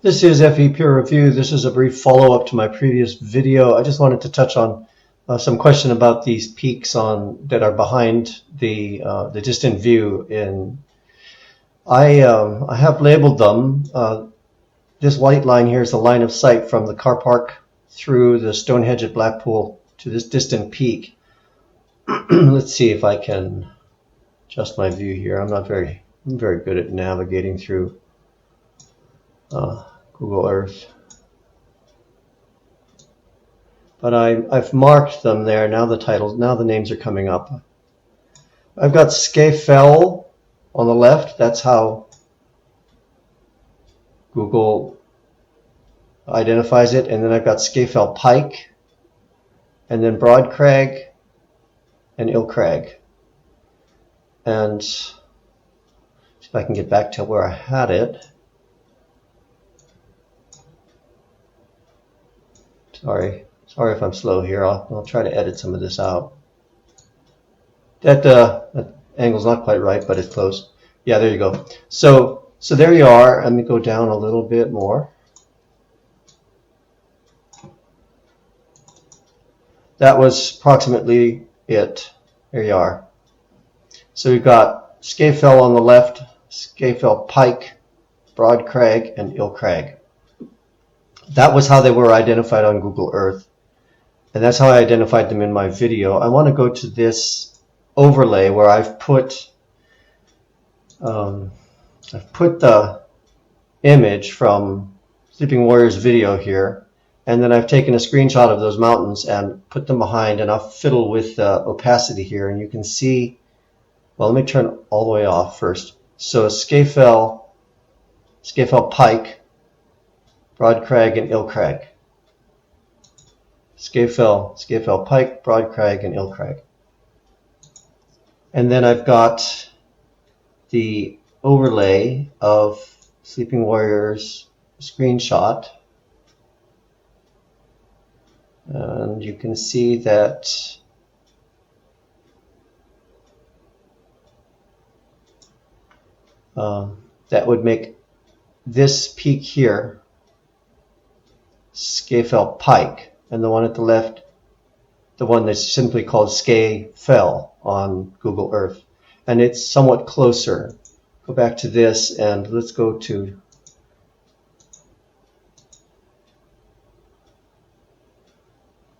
This is FE Peer Review. This is a brief follow-up to my previous video. I just wanted to touch on some question about these peaks that are behind the distant view. I have labeled them. This white line here is the line of sight from the car park through the Stonehenge at Blackpool to this distant peak. Let's see if I can adjust my view here. I'm very good at navigating through Google Earth, but I've marked them there. Now the names are coming up. I've got Scafell on the left. That's how Google identifies it. And then I've got Scafell Pike, and then Broadcrag and Ilcrag. And see if I can get back to where I had it. Sorry if I'm slow here. I'll try to edit some of this out. That angle's not quite right, but it's close. Yeah, there you go. So there you are. Let me go down a little bit more. That was approximately it. There you are. So we've got Scafell on the left, Scafell Pike, Broadcrag, and Ilcrag. That was how they were identified on Google Earth, and that's how I identified them in my video. I want to go to this overlay where I've put the image from Sleeping Warrior's video here, and then I've taken a screenshot of those mountains and put them behind, and I'll fiddle with opacity here, and you can see. Well, let me turn all the way off first. So Scafell Pike, Broadcrag, and Ilcrag. Scafell Pike, Broadcrag, and Ilcrag. And then I've got the overlay of Sleeping Warrior's screenshot. And you can see that that would make this peak here Scafell Pike, and the one at the left, the one that's simply called Scafell on Google Earth, and it's somewhat closer. Go back to this, and let's go to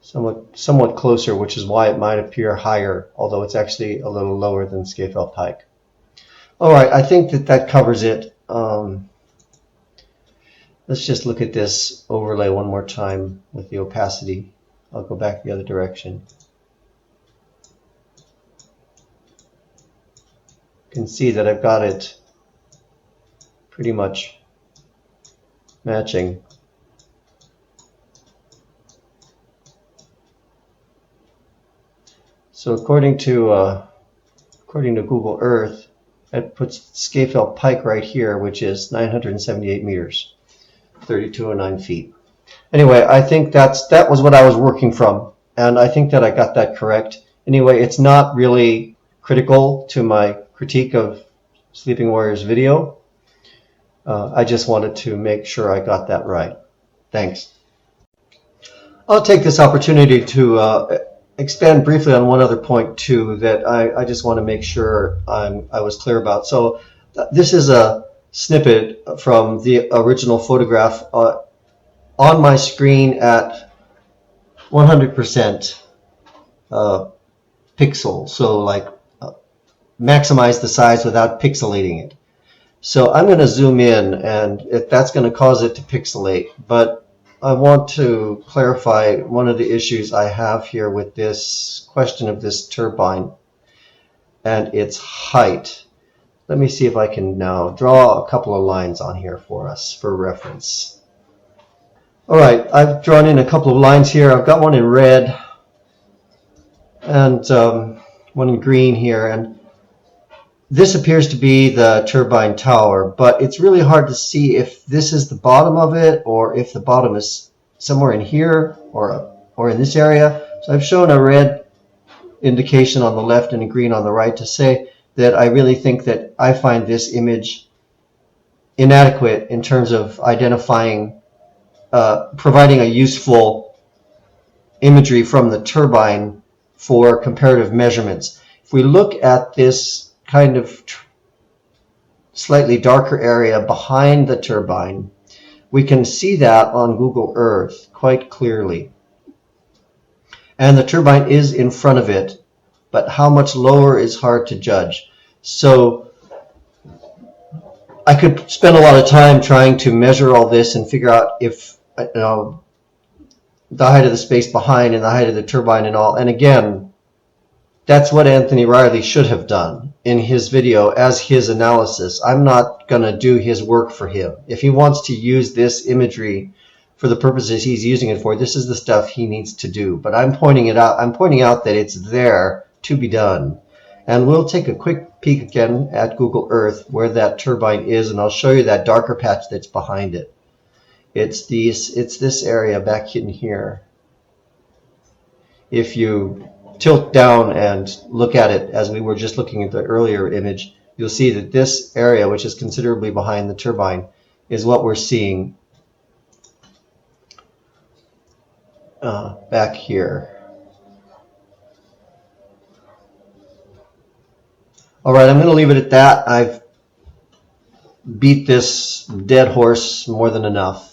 somewhat closer, which is why it might appear higher, although it's actually a little lower than Scafell Pike. All right, I think that covers it. Let's just look at this overlay one more time with the opacity. I'll go back the other direction. You can see that I've got it pretty much matching. So according to Google Earth, it puts Scafell Pike right here, which is 978 meters, 3209 feet. Anyway, I think that was what I was working from, and I think that I got that correct. Anyway, it's not really critical to my critique of Sleeping Warrior's video. I just wanted to make sure I got that right. Thanks. I'll take this opportunity to expand briefly on one other point too that I just want to make sure I was clear about. So this is a snippet from the original photograph on my screen at 100% pixel, so like maximize the size without pixelating it. So I'm going to zoom in, and that's going to cause it to pixelate, but I want to clarify one of the issues I have here with this question of this turbine and its height. Let me see if I can now draw a couple of lines on here for us for reference. All right, I've drawn in a couple of lines here. I've got one in red and one in green here, and this appears to be the turbine tower, but it's really hard to see if this is the bottom of it or if the bottom is somewhere in here or in this area. So I've shown a red indication on the left and a green on the right to say that I really think that I find this image inadequate in terms of identifying, providing a useful imagery from the turbine for comparative measurements. If we look at this kind of slightly darker area behind the turbine, we can see that on Google Earth quite clearly. And the turbine is in front of it, but how much lower is hard to judge. So I could spend a lot of time trying to measure all this and figure out if, the height of the space behind and the height of the turbine and all. And again, that's what Anthony Riley should have done in his video as his analysis. I'm not going to do his work for him. If he wants to use this imagery for the purposes he's using it for, this is the stuff he needs to do. But I'm pointing it out. I'm pointing out that it's there to be done. And we'll take a quick peek again at Google Earth where that turbine is, and I'll show you that darker patch that's behind it. It's this area back in here. If you tilt down and look at it as we were just looking at the earlier image, you'll see that this area, which is considerably behind the turbine, is what we're seeing back here. All right, I'm going to leave it at that. I've beat this dead horse more than enough.